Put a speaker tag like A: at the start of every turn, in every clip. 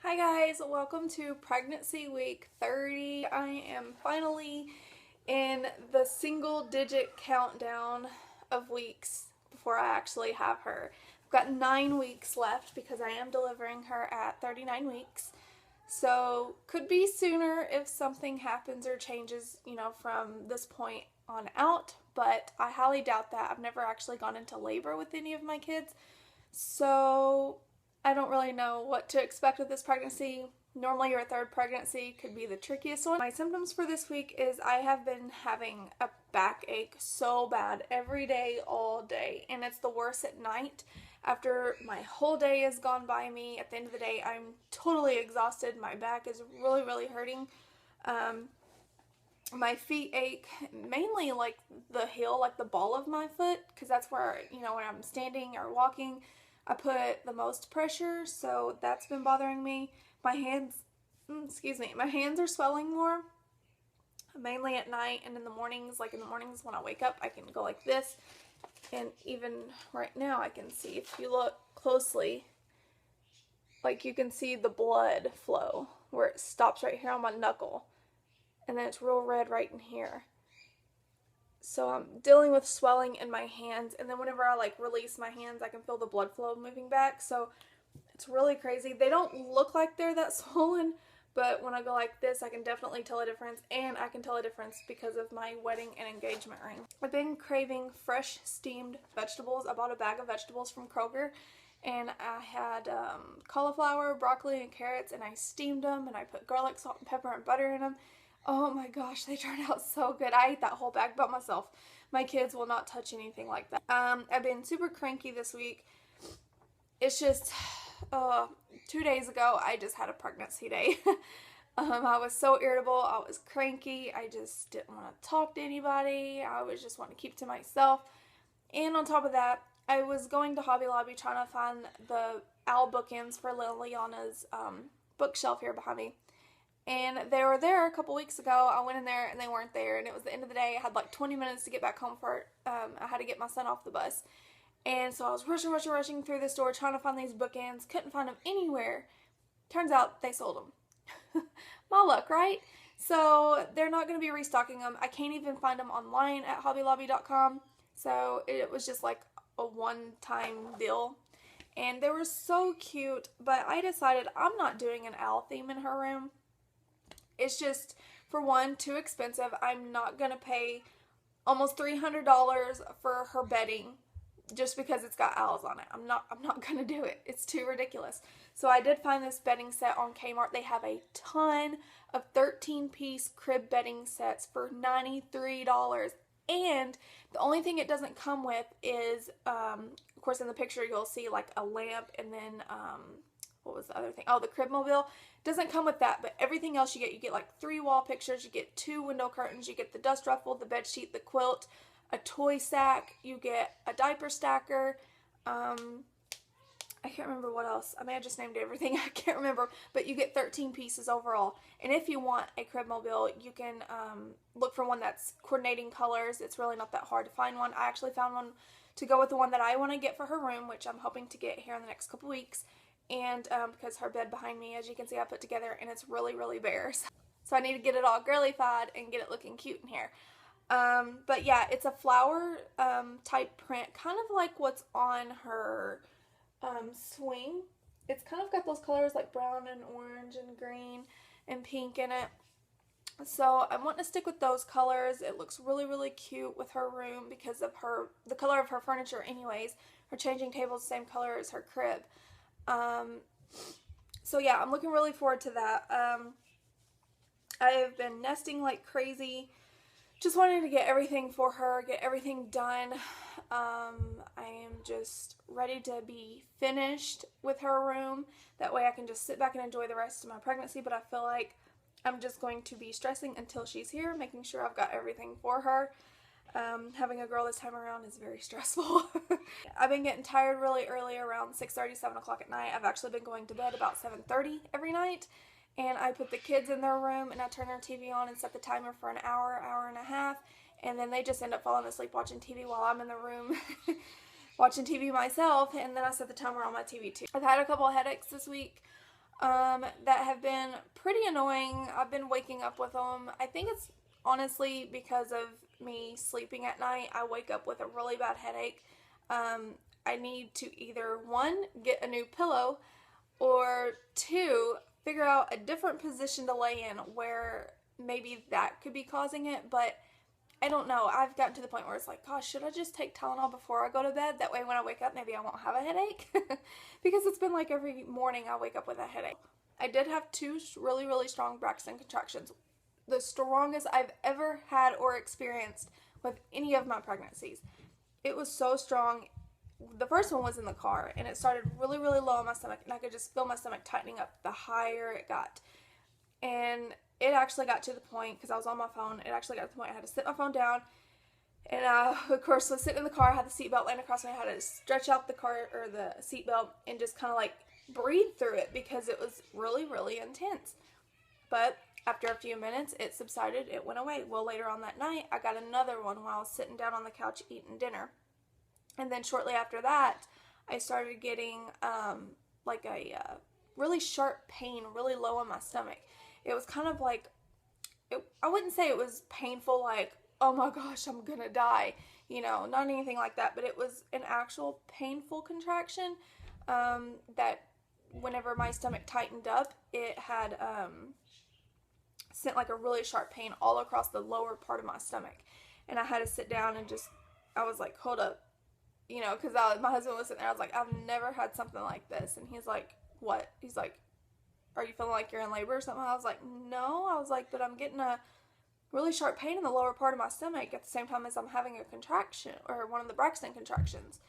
A: Hi guys, welcome to pregnancy week 30. I am finally in the single digit countdown of weeks before I actually have her. I've got 9 weeks left because I am delivering her at 39 weeks. So could be sooner if something happens or changes, from this point on out, but I highly doubt that. I've never actually gone into labor with any of my kids. So I don't really know what to expect with this pregnancy. Normally your third pregnancy could be the trickiest one. My symptoms for this week is I have been having a backache so bad every day, all day, and it's the worst at night. After my whole day has gone by me, at the end of the day, I'm totally exhausted. My back is really, really hurting. My feet ache, mainly like the heel, like the ball of my foot, because that's where, when I'm standing or walking, I put the most pressure, so that's been bothering me. My hands, my hands are swelling more, mainly at night and in the mornings. Like in the mornings when I wake up, I can go like this, and even right now I can see, if you look closely, like you can see the blood flow where it stops right here on my knuckle, and then it's real red right in here. So I'm dealing with swelling in my hands, and then whenever I release my hands, I can feel the blood flow moving back. So it's really crazy. They don't look like they're that swollen, but when I go like this, I can definitely tell a difference, and I can tell a difference because of my wedding and engagement ring. I've been craving fresh steamed vegetables. I bought a bag of vegetables from Kroger, and I had cauliflower, broccoli, and carrots, and I steamed them, and I put garlic, salt, and pepper, and butter in them. Oh my gosh, they turned out so good. I ate that whole bag by myself. My kids will not touch anything like that. I've been super cranky this week. It's just, 2 days ago, I just had a pregnancy day. I was so irritable. I was cranky. I just didn't want to talk to anybody. I was just wanting to keep to myself. And on top of that, I was going to Hobby Lobby trying to find the owl bookends for Liliana's bookshelf here behind me. And they were there a couple weeks ago. I went in there and they weren't there, and it was the end of the day. I had like 20 minutes to get back home for I had to get my son off the bus. And so I was rushing through the store trying to find these bookends. Couldn't find them anywhere. Turns out they sold them. My luck, right? So they're not going to be restocking them. I can't even find them online at hobbylobby.com. So it was just like a one-time deal. And they were so cute, but I decided I'm not doing an owl theme in her room. It's just, for one, too expensive. I'm not going to pay almost $300 for her bedding just because it's got owls on it. I'm not going to do it. It's too ridiculous. So I did find this bedding set on Kmart. They have a ton of 13-piece crib bedding sets for $93. And the only thing it doesn't come with is, of course, in the picture you'll see like a lamp, and then, what was the other thing? Oh, the crib mobile. Doesn't come with that, but everything else you get like 3 wall pictures, you get 2 window curtains, you get the dust ruffle, the bed sheet, the quilt, a toy sack, you get a diaper stacker. I can't remember what else. I may have just named everything. I can't remember, but you get 13 pieces overall. And if you want a crib mobile, you can look for one that's coordinating colors. It's really not that hard to find one. I actually found one to go with the one that I want to get for her room, which I'm hoping to get here in the next couple weeks. And because her bed behind me, as you can see, I put together, and it's really, really bare. So I need to get it all girly-fied and get it looking cute in here. But yeah, it's a flower type print, kind of like what's on her swing. It's kind of got those colors like brown and orange and green and pink in it. So I'm wanting to stick with those colors. It looks really, really cute with her room because of the color of her furniture anyways. Her changing table is the same color as her crib. So yeah, I'm looking really forward to that. I have been nesting like crazy, just wanting to get everything for her, get everything done. I am just ready to be finished with her room. That way I can just sit back and enjoy the rest of my pregnancy, but I feel like I'm just going to be stressing until she's here, making sure I've got everything for her. Having a girl this time around is very stressful. I've been getting tired really early, around 6:30, 7 o'clock at night. I've actually been going to bed about 7:30 every night, and I put the kids in their room and I turn their TV on and set the timer for an hour, hour and a half, and then they just end up falling asleep watching TV while I'm in the room watching TV myself, and then I set the timer on my TV too. I've had a couple of headaches this week. that have been pretty annoying. I've been waking up with them. I think it's honestly because of me sleeping at night. I wake up with a really bad headache. I need to either, one, get a new pillow, or two, figure out a different position to lay in where maybe that could be causing it, but I don't know. I've gotten to the point where it's like, gosh, should I just take Tylenol before I go to bed? That way when I wake up, maybe I won't have a headache. Because it's been like every morning I wake up with a headache. I did have two really, really strong Braxton contractions. The strongest I've ever had or experienced with any of my pregnancies. It was so strong. The first one was in the car, and it started really, really low in my stomach, and I could just feel my stomach tightening up the higher it got. And it actually got to the point, because I was on my phone, it actually got to the point I had to sit my phone down, and of course, was sitting in the car, I had the seatbelt laying across me, I had to stretch out the car, or the seatbelt, and just kind of like breathe through it, because it was really, really intense. But after a few minutes, it subsided, it went away. Well, later on that night, I got another one while I was sitting down on the couch eating dinner. And then shortly after that, I started getting like a really sharp pain really low in my stomach. It was kind of like, I wouldn't say it was painful like, oh my gosh, I'm gonna die. You know, not anything like that. But it was an actual painful contraction that whenever my stomach tightened up, it had sent like a really sharp pain all across the lower part of my stomach. And I had to sit down and just, I was like, hold up. You know, because my husband was sitting there. I was like, I've never had something like this. And he's like, what? He's like, are you feeling like you're in labor or something? I was like, no. I was like, but I'm getting a really sharp pain in the lower part of my stomach at the same time as I'm having a contraction, or one of the Braxton contractions.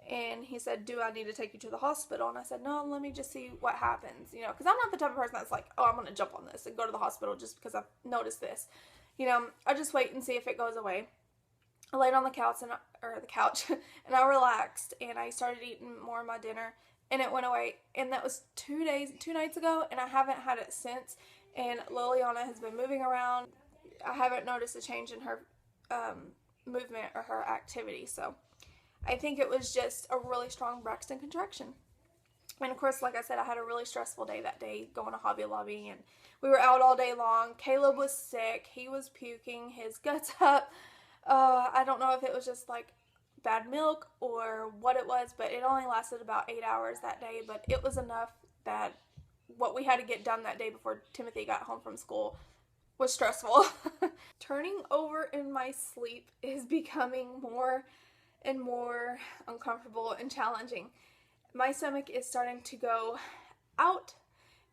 A: And he said, do I need to take you to the hospital? And I said, no, let me just see what happens. You know, because I'm not the type of person that's like, oh, I'm going to jump on this and go to the hospital just because I've noticed this. You know, I just wait and see if it goes away. I laid on the couch and I relaxed, and I started eating more of my dinner, and it went away. And that was 2 nights ago, and I haven't had it since. And Liliana has been moving around. I haven't noticed a change in her movement or her activity. So I think it was just a really strong Braxton contraction. And of course, like I said, I had a really stressful day that day going to Hobby Lobby, and we were out all day long. Caleb was sick. He was puking his guts up. I don't know if it was just like bad milk or what it was, but it only lasted about 8 hours that day. But it was enough that what we had to get done that day before Timothy got home from school was stressful. Turning over in my sleep is becoming more and more uncomfortable and challenging. My stomach is starting to go out,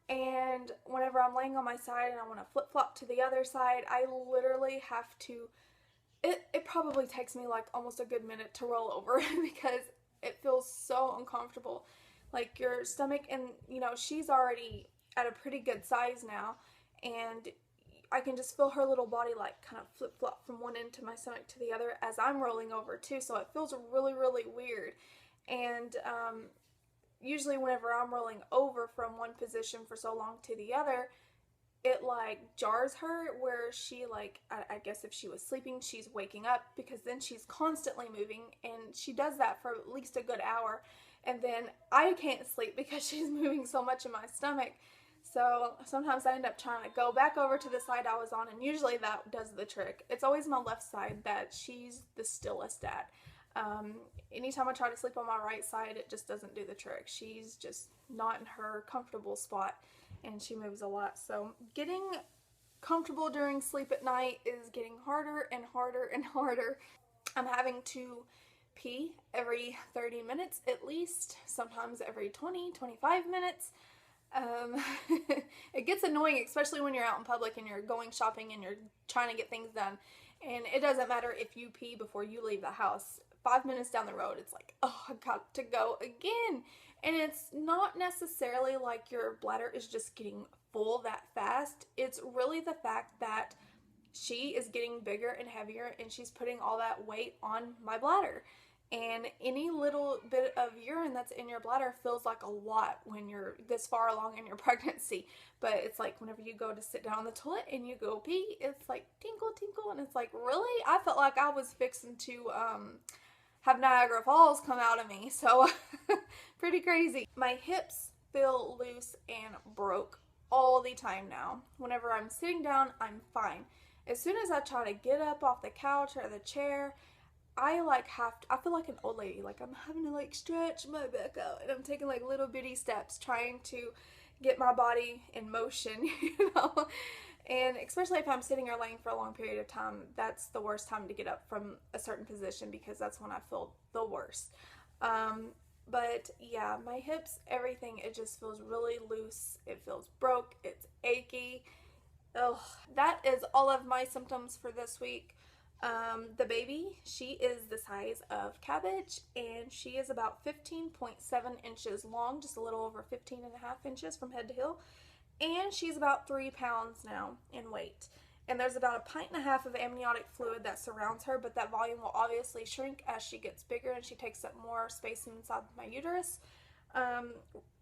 A: and whenever I'm laying on my side and I want to flip-flop to the other side, I literally have to, it probably takes me like almost a good minute to roll over because it feels so uncomfortable. Like your stomach, and you know, she's already at a pretty good size now, and I can just feel her little body like kind of flip-flop from one end to my stomach to the other as I'm rolling over too, so it feels really, really weird. And usually whenever I'm rolling over from one position for so long to the other, it like jars her, where she like, I guess if she was sleeping, she's waking up, because then she's constantly moving, and she does that for at least a good hour, and then I can't sleep because she's moving so much in my stomach. So sometimes I end up trying to go back over to the side I was on, and usually that does the trick. It's always my left side that she's the stillest at. Anytime I try to sleep on my right side, it just doesn't do the trick. She's just not in her comfortable spot, and she moves a lot. So getting comfortable during sleep at night is getting harder and harder and harder. I'm having to pee every 30 minutes at least, sometimes every 20-25 minutes. It gets annoying, especially when you're out in public and you're going shopping and you're trying to get things done, and it doesn't matter if you pee before you leave the house. 5 minutes down the road, it's like, oh, I got to go again. And it's not necessarily like your bladder is just getting full that fast. It's really the fact that she is getting bigger and heavier, and she's putting all that weight on my bladder. And any little bit of urine that's in your bladder feels like a lot when you're this far along in your pregnancy. But it's like whenever you go to sit down on the toilet and you go pee, it's like tinkle, tinkle. And it's like, really? I felt like I was fixing to have Niagara Falls come out of me. So pretty crazy. My hips feel loose and broke all the time now. Whenever I'm sitting down, I'm fine. As soon as I try to get up off the couch or the chair, I feel like an old lady. Like I'm having to like stretch my back out, and I'm taking like little bitty steps trying to get my body in motion, you know. And especially if I'm sitting or laying for a long period of time, that's the worst time to get up from a certain position, because that's when I feel the worst. But yeah, my hips, everything, it just feels really loose. It feels broke. It's achy. Ugh. That is all of my symptoms for this week. The baby, she is the size of cabbage, and she is about 15.7 inches long, just a little over 15.5 inches from head to heel. And she's about 3 pounds now in weight. And there's about 1.5 pints of amniotic fluid that surrounds her, but that volume will obviously shrink as she gets bigger and she takes up more space inside my uterus.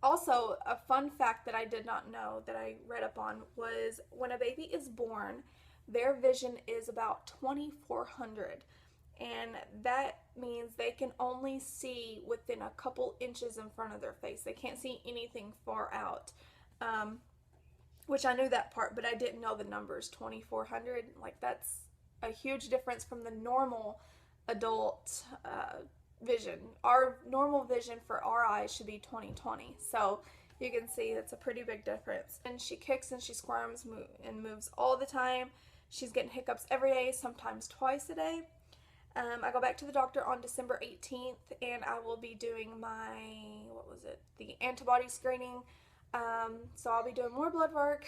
A: Also, a fun fact that I did not know that I read up on was when a baby is born, their vision is about 2400. And that means they can only see within a couple inches in front of their face. They can't see anything far out. Which I knew that part, but I didn't know the numbers, 2400. Like, that's a huge difference from the normal adult vision. Our normal vision for our eyes should be 20/20. So you can see that's a pretty big difference. And she kicks and she squirms and moves all the time. She's getting hiccups every day, sometimes twice a day. I go back to the doctor on December 18th, and I will be doing my, the antibody screening. So I'll be doing more blood work.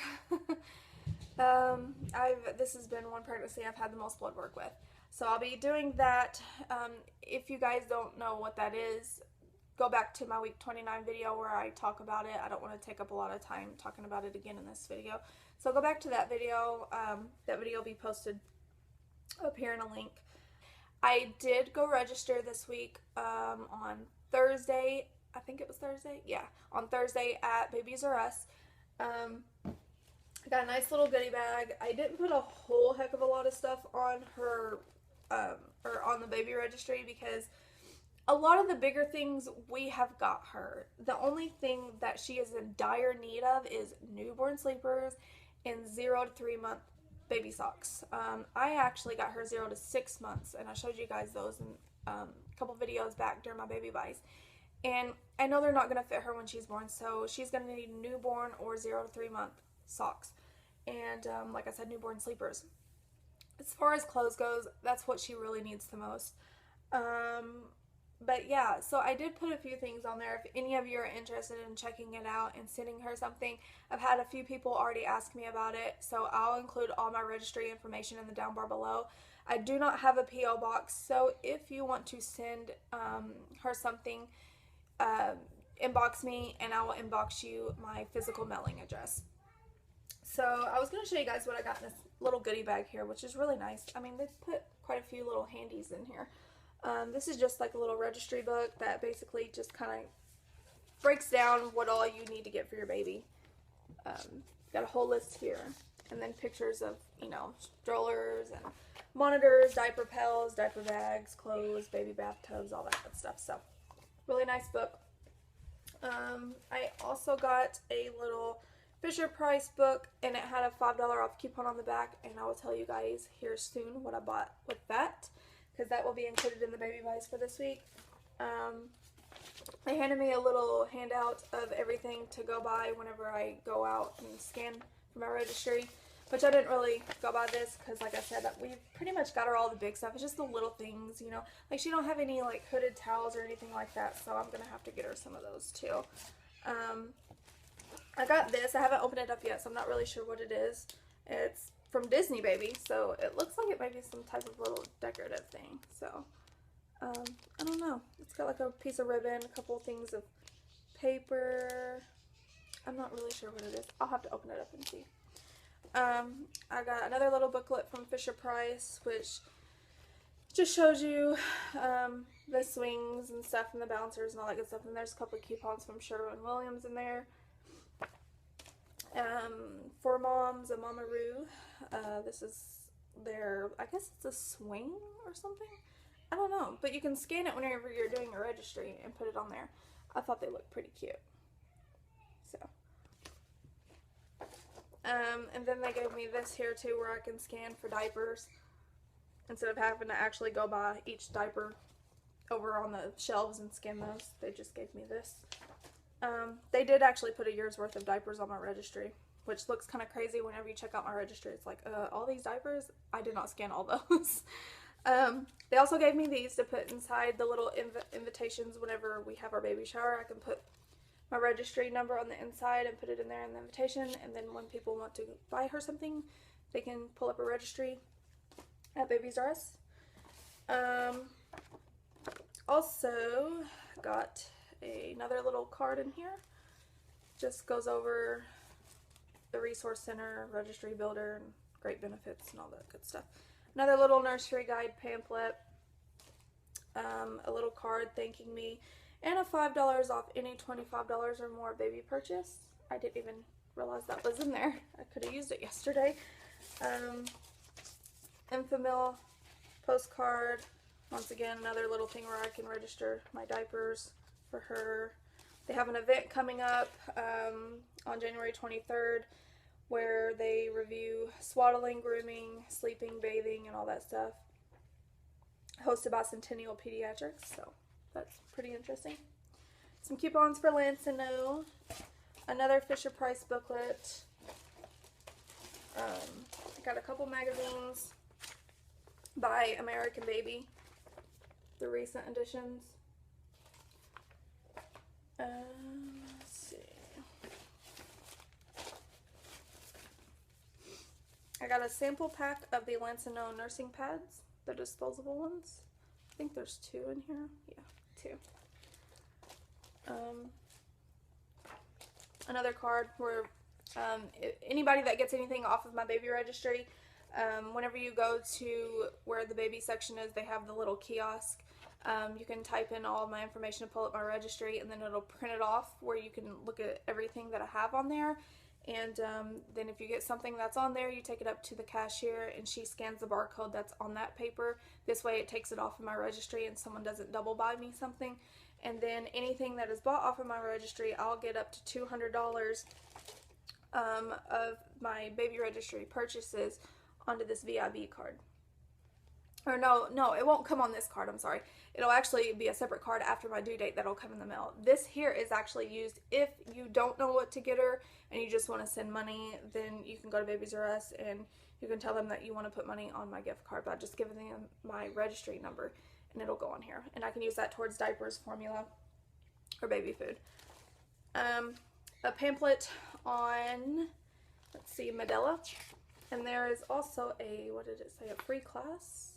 A: This has been one pregnancy I've had the most blood work with. So I'll be doing that. If you guys don't know what that is, go back to my week 29 video where I talk about it. I don't want to take up a lot of time talking about it again in this video. So go back to that video. That video will be posted up here in a link. I did go register this week on Thursday. I think it was Thursday. Yeah, on Thursday at Babies R Us. I got a nice little goodie bag. I didn't put a whole heck of a lot of stuff on her, or on the baby registry, because a lot of the bigger things we have got her. The only thing that she is in dire need of is newborn sleepers and 0 to 3 month baby socks. I actually got her 0 to 6 months, and I showed you guys those in a couple videos back during my baby buys. And I know they're not going to fit her when she's born, so she's going to need newborn or 0 to 3 month socks. And like I said, newborn sleepers. As far as clothes goes, that's what she really needs the most. But yeah, so I did put a few things on there. If any of you are interested in checking it out and sending her something, I've had a few people already ask me about it, so I'll include all my registry information in the down bar below. I do not have a P.O. box, so if you want to send her something, inbox me and I will inbox you my physical mailing address. So I was going to show you guys what I got in this little goodie bag here, which is really nice. I mean, they've put quite a few little handies in here. This is just like a little registry book that basically just kind of breaks down what all you need to get for your baby. Got a whole list here, and then pictures of, you know, strollers and monitors, diaper pails, diaper bags, clothes, baby bathtubs, all that good stuff. So really nice book. I also got a little Fisher Price book, and it had a $5 off coupon on the back, and I will tell you guys here soon what I bought with that, because that will be included in the baby buys for this week. They handed me a little handout of everything to go by whenever I go out and scan for my registry, which I didn't really go by this because, like I said, we've pretty much got her all the big stuff. It's just the little things, you know, like she don't have any like hooded towels or anything like that, so I'm gonna have to get her some of those too. I got this. I haven't opened it up yet, so I'm not really sure what it is. It's from Disney Baby, so it looks like it might be some type of little decorative thing. So I don't know. It's got like a piece of ribbon, a couple things of paper. I'm not really sure what it is. I'll have to open it up and see. I got another little booklet from Fisher Price, which just shows you the swings and stuff and the bouncers and all that good stuff. And there's a couple of coupons from Sherwin-Williams in there. For moms, a Mamaroo. This is their, I guess it's a swing or something. I don't know, but you can scan it whenever you're doing a registry and put it on there. I thought they looked pretty cute. So, and then they gave me this here too, where I can scan for diapers instead of having to actually go by each diaper over on the shelves and scan those. They just gave me this. They did actually put a year's worth of diapers on my registry, which looks kind of crazy whenever you check out my registry. It's like, all these diapers? I did not scan all those. They also gave me these to put inside the little invitations whenever we have our baby shower. I can put my registry number on the inside and put it in there in the invitation, and then when people want to buy her something, they can pull up a registry at Babies R Us. Also got another little card in here. Just goes over the resource center, registry builder, and great benefits and all that good stuff. Another little nursery guide pamphlet, a little card thanking me, and a $5 off any $25 or more baby purchase. I didn't even realize that was in there. I could have used it yesterday. Infamil postcard. Once again, another little thing where I can register my diapers for her. They have an event coming up on January 23rd where they review swaddling, grooming, sleeping, bathing, and all that stuff. Hosted by Centennial Pediatrics, so that's pretty interesting. Some coupons for Lansino. Another Fisher-Price booklet. I got a couple magazines by American Baby, the recent editions. Let's see. I got a sample pack of the Lansino nursing pads, the disposable ones. I think there's 2 in here. Yeah, 2. Another card where anybody that gets anything off of my baby registry, whenever you go to where the baby section is, they have the little kiosk. You can type in all of my information to pull up my registry, and then it'll print it off where you can look at everything that I have on there. And then if you get something that's on there, you take it up to the cashier and she scans the barcode that's on that paper. This way it takes it off of my registry and someone doesn't double buy me something. And then anything that is bought off of my registry, I'll get up to $200 of my baby registry purchases onto this VIB card. Or no, it won't come on this card, I'm sorry. It'll actually be a separate card after my due date that'll come in the mail. This here is actually used if you don't know what to get her and you just want to send money, then you can go to Babies R Us and you can tell them that you want to put money on my gift card by just giving them my registry number and it'll go on here. And I can use that towards diapers, formula, or baby food. A pamphlet on, let's see, Medela. And there is also a, what did it say, a free class?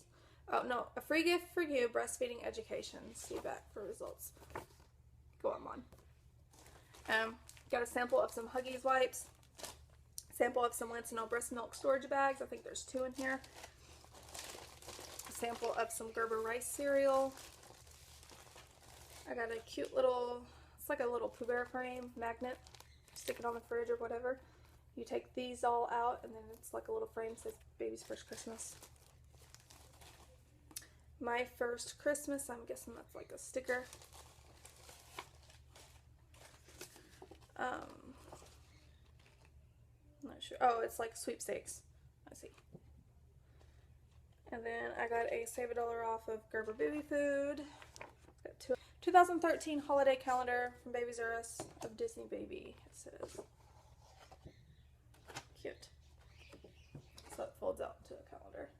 A: Oh, no, a free gift for you, breastfeeding education. See back for results. Go on. Got a sample of some Huggies wipes. Sample of some Lansino breast milk storage bags. I think there's 2 in here. A sample of some Gerber rice cereal. I got a cute little, it's like a little Pooh Bear frame magnet. Stick it on the fridge or whatever. You take these all out and then it's like a little frame that says Baby's First Christmas. My First Christmas, I'm guessing that's like a sticker. Not sure. Oh, it's like sweepstakes. I see. And then I got a save $1 off of Gerber baby food. Got 2013 holiday calendar from Babies R Us of Disney Baby, it says. Cute. So it folds out to a calendar.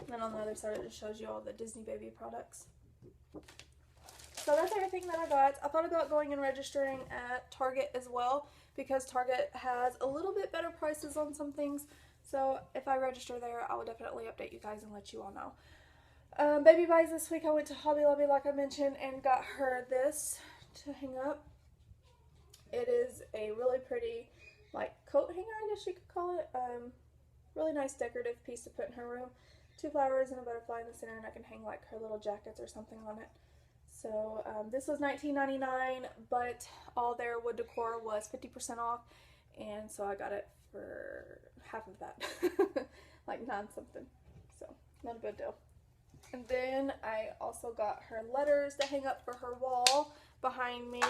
A: And then on the other side it just shows you all the Disney Baby products. So that's everything that I got. I thought about going and registering at Target as well because Target has a little bit better prices on some things. So if I register there, I will definitely update you guys and let you all know. Baby buys this week. I went to Hobby Lobby like I mentioned and got her this to hang up. It is a really pretty like coat hanger, I guess you could call it. Really nice decorative piece to put in her room. 2 flowers and a butterfly in the center, and I can hang like her little jackets or something on it. So this was $19.99, but all their wood decor was 50% off, and so I got it for half of that, like 9 something. So not a bad deal. And then I also got her letters to hang up for her wall behind me.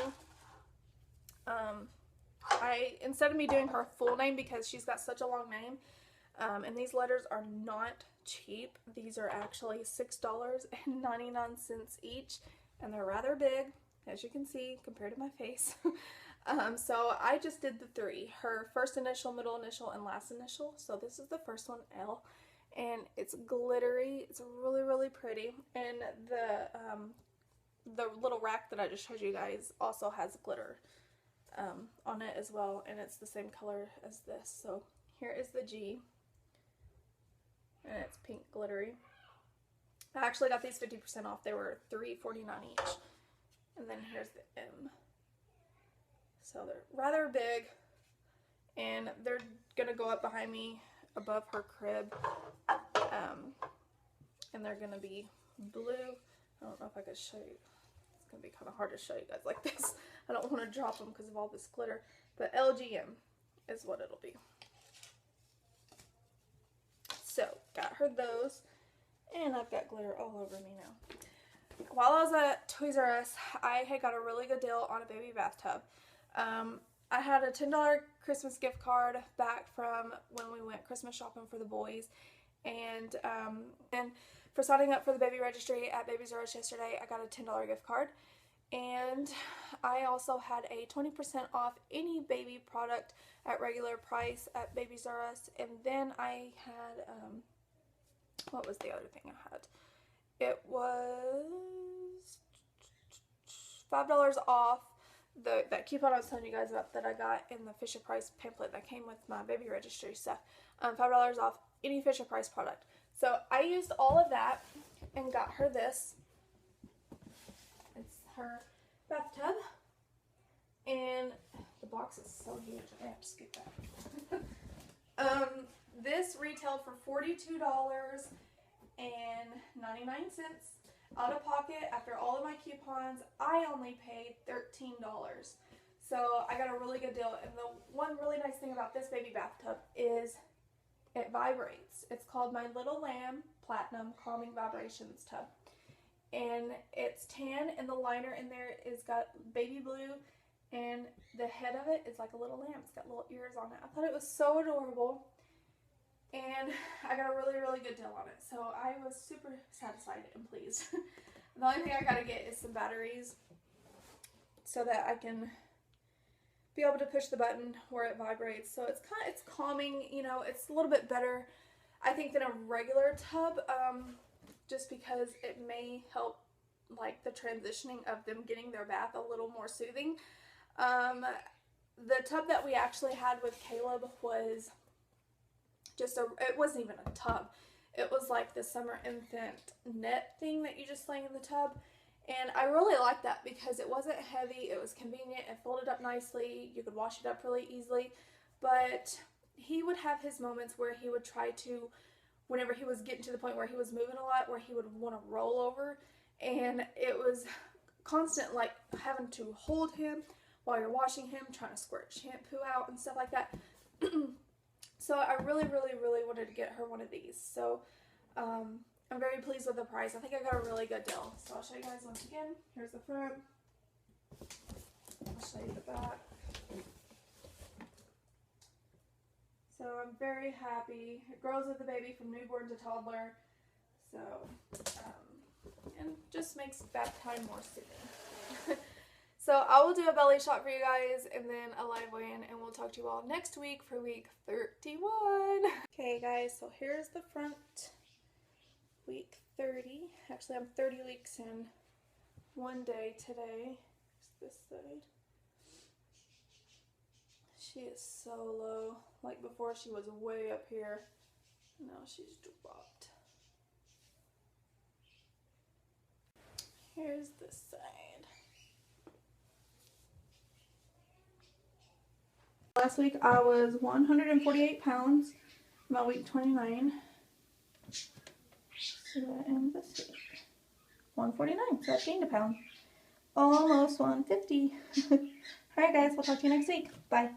A: instead of me doing her full name because she's got such a long name, and these letters are not cheap. These are actually $6.99 each, and they're rather big, as you can see, compared to my face. So I just did the 3. Her first initial, middle initial, and last initial. So this is the first one, L. And it's glittery. It's really, really pretty. And the little rack that I just showed you guys also has glitter on it as well. And it's the same color as this. So here is the G. And it's pink glittery. I actually got these 50% off. They were $3.49 each. And then here's the M. So they're rather big, and they're gonna go up behind me above her crib, and they're gonna be blue. I don't know if I could show you. It's gonna be kind of hard to show you guys like this. I don't want to drop them because of all this glitter, but LGM is what it'll be. So got her those, and I've got glitter all over me now. While I was at Toys R Us, I had got a really good deal on a baby bathtub. I had a $10 Christmas gift card back from when we went Christmas shopping for the boys, and for signing up for the baby registry at Babies R Us yesterday, I got a $10 gift card, and I also had a 20% off any baby product at regular price at Babies R Us, and then I had, what was the other thing I had? It was $5 off that coupon I was telling you guys about that I got in the Fisher Price pamphlet that came with my baby registry stuff. $5 off any Fisher Price product. So I used all of that and got her this. It's her bathtub. And the box is so huge. I have to scoot that. This retailed for $42.99. Out of pocket, after all of my coupons, I only paid $13. So I got a really good deal. And the one really nice thing about this baby bathtub is it vibrates. It's called My Little Lamb Platinum Calming Vibrations Tub. And it's tan, and the liner in there is got baby blue, and the head of it is like a little lamb. It's got little ears on it. I thought it was so adorable. And I got a really, really good deal on it. So I was super satisfied and pleased. The only thing I gotta get is some batteries so that I can be able to push the button where it vibrates. So it's calming, you know, it's a little bit better, I think, than a regular tub, just because it may help like the transitioning of them getting their bath a little more soothing. The tub that we actually had with Caleb was it wasn't even a tub. It was like the summer infant net thing that you just lay in the tub. And I really liked that because it wasn't heavy, it was convenient, it folded up nicely, you could wash it up really easily. But he would have his moments where he would try to, whenever he was getting to the point where he was moving a lot, where he would want to roll over. And it was constant, like, having to hold him while you're washing him, trying to squirt shampoo out and stuff like that. So I really, really, really wanted to get her one of these. So I'm very pleased with the price. I think I got a really good deal. So I'll show you guys once again. Here's the front. I'll show you the back. So I'm very happy. It grows with the baby from newborn to toddler. So, and just makes bath time more soothing. So I will do a belly shot for you guys and then a live weigh-in, and we'll talk to you all next week for week 31. Okay guys, so here's the front, week 30. Actually, I'm 30 weeks in one day today. Here's this side. She is so low. Like before she was way up here. Now she's dropped. Here's this side. Last week I was 148 pounds, about week 29. So and this week, 149, so I gained a pound. Almost 150. Alright guys, we'll talk to you next week. Bye.